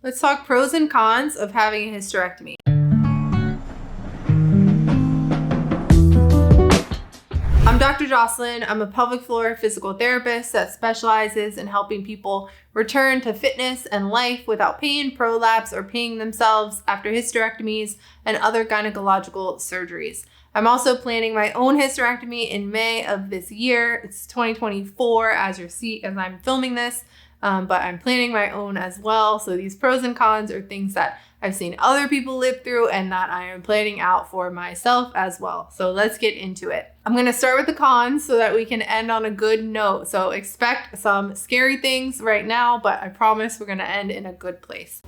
Let's talk pros and cons of having a hysterectomy. I'm Dr. Jocelyn. I'm a pelvic floor physical therapist that specializes in helping people return to fitness and life without pain, prolapse, or peeing themselves after hysterectomies and other gynecological surgeries. I'm also planning my own hysterectomy in May of this year. It's 2024 as I'm filming this. But I'm planning my own as well. So these pros and cons are things that I've seen other people live through and that I am planning out for myself as well. So let's get into it. I'm going to start with the cons so that we can end on a good note. So expect some scary things right now, but I promise we're going to end in a good place.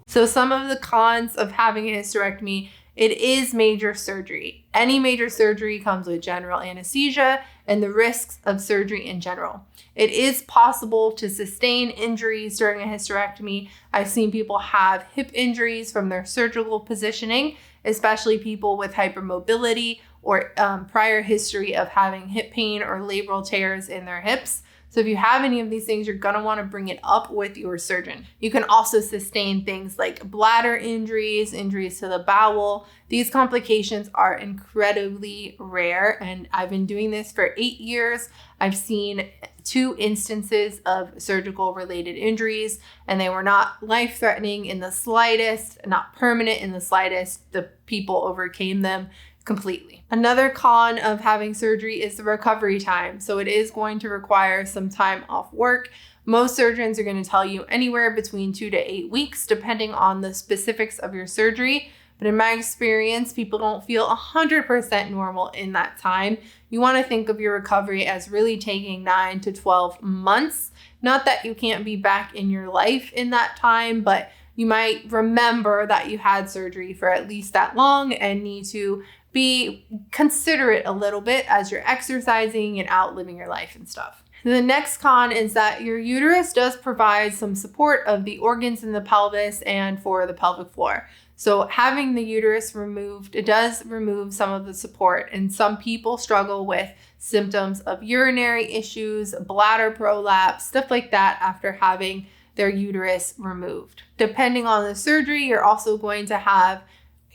So some of the cons of having a hysterectomy: it is major surgery. Any major surgery comes with general anesthesia and the risks of surgery in general. It is possible to sustain injuries during a hysterectomy. I've seen people have hip injuries from their surgical positioning, especially people with hypermobility or prior history of having hip pain or labral tears in their hips. So if you have any of these things, you're going to want to bring it up with your surgeon. You can also sustain things like bladder injuries, injuries to the bowel. These complications are incredibly rare, and I've been doing this for 8 years. I've seen 2 instances of surgical related injuries, and they were not life-threatening in the slightest, not permanent in the slightest. The people overcame them completely. Another con of having surgery is the recovery time. So it is going to require some time off work. Most surgeons are going to tell you anywhere between 2 to 8 weeks, depending on the specifics of your surgery. But in my experience, people don't feel 100% normal in that time. You want to think of your recovery as really taking 9 to 12 months. Not that you can't be back in your life in that time, but you might remember that you had surgery for at least that long and need to be considerate a little bit as you're exercising and out living your life and stuff. The next con is that your uterus does provide some support of the organs in the pelvis and for the pelvic floor. So having the uterus removed, it does remove some of the support, and some people struggle with symptoms of urinary issues, bladder prolapse, stuff like that after having their uterus removed. Depending on the surgery, you're also going to have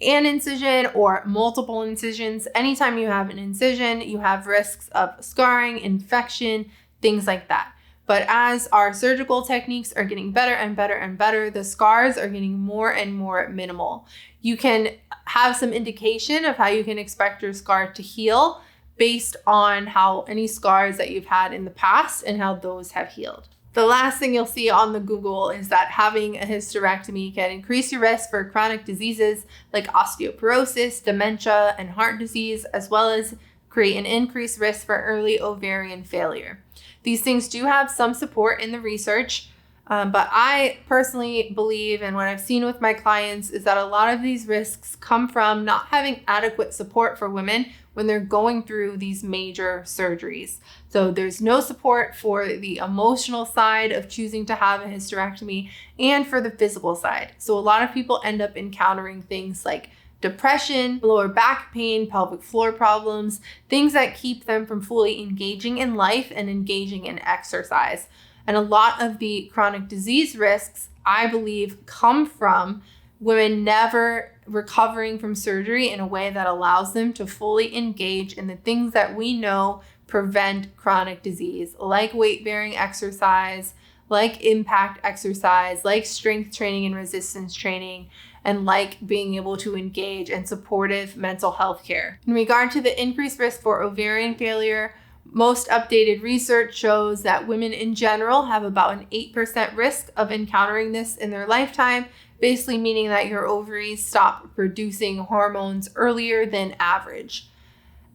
an incision or multiple incisions. Anytime you have an incision, you have risks of scarring, infection, things like that. But as our surgical techniques are getting better and better and better, the scars are getting more and more minimal. You can have some indication of how you can expect your scar to heal based on how any scars that you've had in the past and how those have healed. The last thing you'll see on the Google is that having a hysterectomy can increase your risk for chronic diseases like osteoporosis, dementia, and heart disease, as well as create an increased risk for early ovarian failure. These things do have some support in the research, but I personally believe, and what I've seen with my clients, is that a lot of these risks come from not having adequate support for women when they're going through these major surgeries. So there's no support for the emotional side of choosing to have a hysterectomy and for the physical side. So a lot of people end up encountering things like depression, lower back pain, pelvic floor problems, things that keep them from fully engaging in life and engaging in exercise. And a lot of the chronic disease risks, I believe, come from women never recovering from surgery in a way that allows them to fully engage in the things that we know prevent chronic disease, like weight-bearing exercise, like impact exercise, like strength training and resistance training, and like being able to engage in supportive mental health care. In regard to the increased risk for ovarian failure, most updated research shows that women in general have about an 8% risk of encountering this in their lifetime, basically meaning that your ovaries stop producing hormones earlier than average.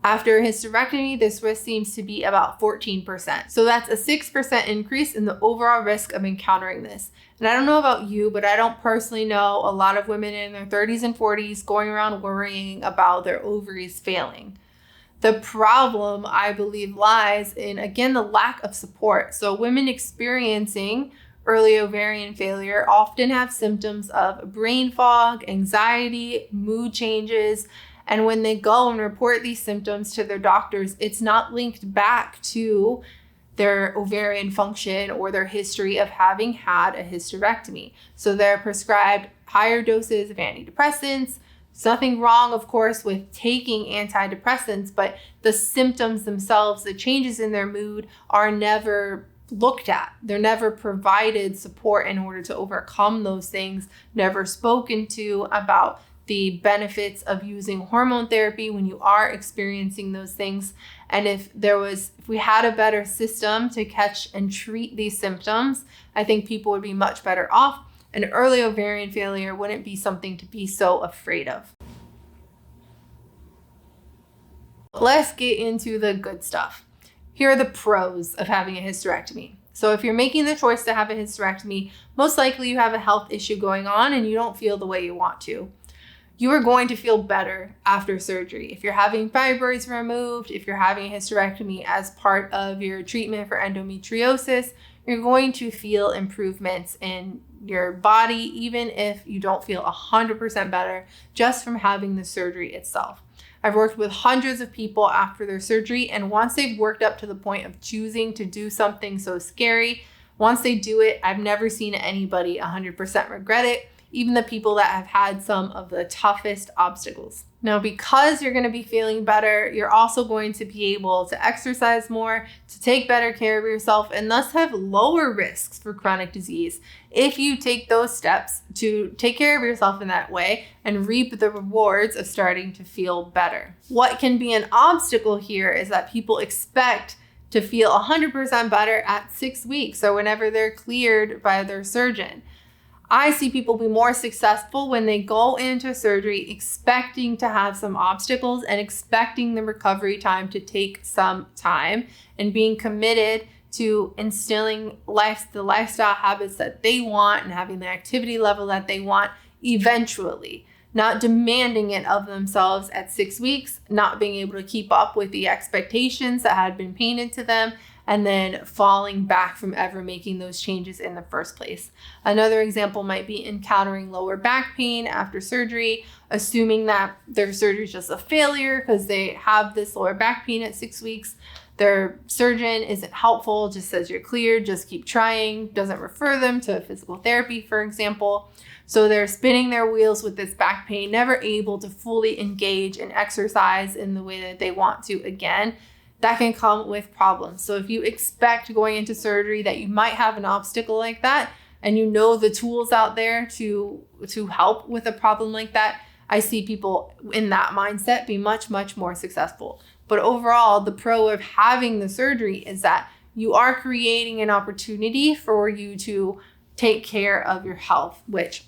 After hysterectomy, this risk seems to be about 14%. So that's a 6% increase in the overall risk of encountering this. And I don't know about you, but I don't personally know a lot of women in their 30s and 40s going around worrying about their ovaries failing. The problem, I believe, lies in, again, the lack of support. So women experiencing early ovarian failure often have symptoms of brain fog, anxiety, mood changes, and when they go and report these symptoms to their doctors, it's not linked back to their ovarian function or their history of having had a hysterectomy. So they're prescribed higher doses of antidepressants. There's nothing wrong, of course, with taking antidepressants, but the symptoms themselves, the changes in their mood are never looked at. They're never provided support in order to overcome those things, never spoken to about the benefits of using hormone therapy when you are experiencing those things. And if we had a better system to catch and treat these symptoms, I think people would be much better off. And early ovarian failure wouldn't be something to be so afraid of. Let's get into the good stuff. Here are the pros of having a hysterectomy. So if you're making the choice to have a hysterectomy, most likely you have a health issue going on and you don't feel the way you want to. You are going to feel better after surgery. If you're having fibroids removed, if you're having a hysterectomy as part of your treatment for endometriosis, you're going to feel improvements in your body, even if you don't feel 100% better just from having the surgery itself. I've worked with hundreds of people after their surgery, and once they've worked up to the point of choosing to do something so scary, once they do it, I've never seen anybody 100% regret it, even the people that have had some of the toughest obstacles. Now, because you're going to be feeling better, you're also going to be able to exercise more, to take better care of yourself, and thus have lower risks for chronic disease if you take those steps to take care of yourself in that way and reap the rewards of starting to feel better. What can be an obstacle here is that people expect to feel 100% better at 6 weeks or whenever they're cleared by their surgeon. I see people be more successful when they go into surgery expecting to have some obstacles and expecting the recovery time to take some time and being committed to instilling the lifestyle habits that they want and having the activity level that they want eventually, not demanding it of themselves at 6 weeks, not being able to keep up with the expectations that had been painted to them, and then falling back from ever making those changes in the first place. Another example might be encountering lower back pain after surgery, assuming that their surgery is just a failure because they have this lower back pain at 6 weeks. Their surgeon isn't helpful, just says you're cleared, just keep trying, doesn't refer them to physical therapy, for example. So they're spinning their wheels with this back pain, never able to fully engage and exercise in the way that they want to again. That can come with problems. So if you expect going into surgery that you might have an obstacle like that, and you know the tools out there to help with a problem like that, I see people in that mindset be much, much more successful. But overall, the pro of having the surgery is that you are creating an opportunity for you to take care of your health, which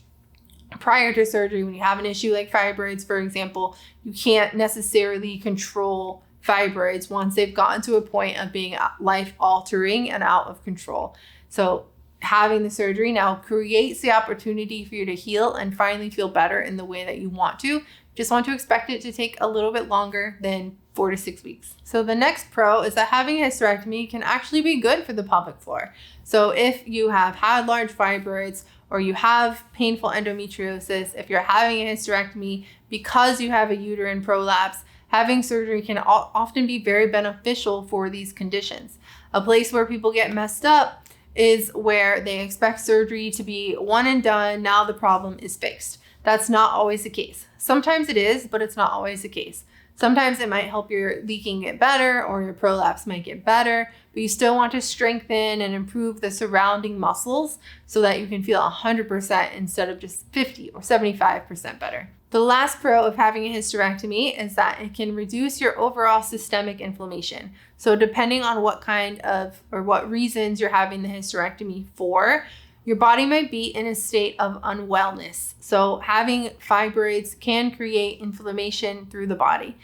prior to surgery, when you have an issue like fibroids, for example, you can't necessarily control fibroids once they've gotten to a point of being life-altering and out of control. So having the surgery now creates the opportunity for you to heal and finally feel better in the way that you want to. Just want to expect it to take a little bit longer than 4 to 6 weeks. So the next pro is that having a hysterectomy can actually be good for the pelvic floor. So if you have had large fibroids or you have painful endometriosis, if you're having a hysterectomy because you have a uterine prolapse, having surgery can often be very beneficial for these conditions. A place where people get messed up is where they expect surgery to be one and done, now the problem is fixed. That's not always the case. Sometimes it is, but it's not always the case. Sometimes it might help your leaking get better or your prolapse might get better, but you still want to strengthen and improve the surrounding muscles so that you can feel 100% instead of just 50 or 75% better. The last pro of having a hysterectomy is that it can reduce your overall systemic inflammation. So depending on what kind of or what reasons you're having the hysterectomy for, your body might be in a state of unwellness. So having fibroids can create inflammation through the body.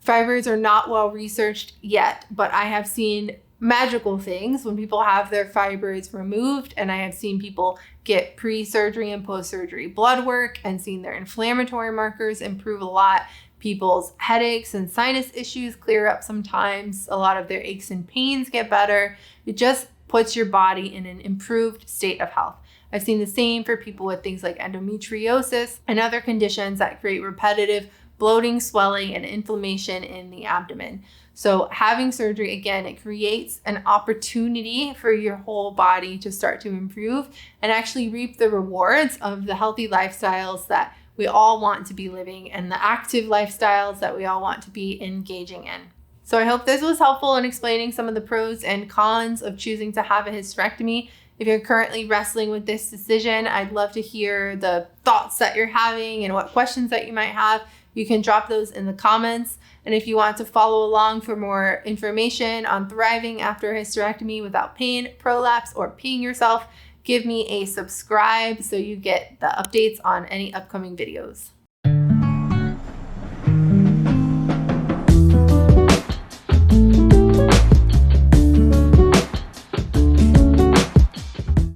Fibroids are not well researched yet, but I have seen magical things when people have their fibroids removed, and I have seen people get pre-surgery and post-surgery blood work and seen their inflammatory markers improve a lot. People's headaches and sinus issues clear up sometimes. A lot of their aches and pains get better. It just puts your body in an improved state of health. I've seen the same for people with things like endometriosis and other conditions that create repetitive bloating, swelling, and inflammation in the abdomen. So having surgery, again, it creates an opportunity for your whole body to start to improve and actually reap the rewards of the healthy lifestyles that we all want to be living and the active lifestyles that we all want to be engaging in. So I hope this was helpful in explaining some of the pros and cons of choosing to have a hysterectomy. If you're currently wrestling with this decision, I'd love to hear the thoughts that you're having and what questions that you might have. You can drop those in the comments. And if you want to follow along for more information on thriving after a hysterectomy without pain, prolapse, or peeing yourself, give me a subscribe so you get the updates on any upcoming videos.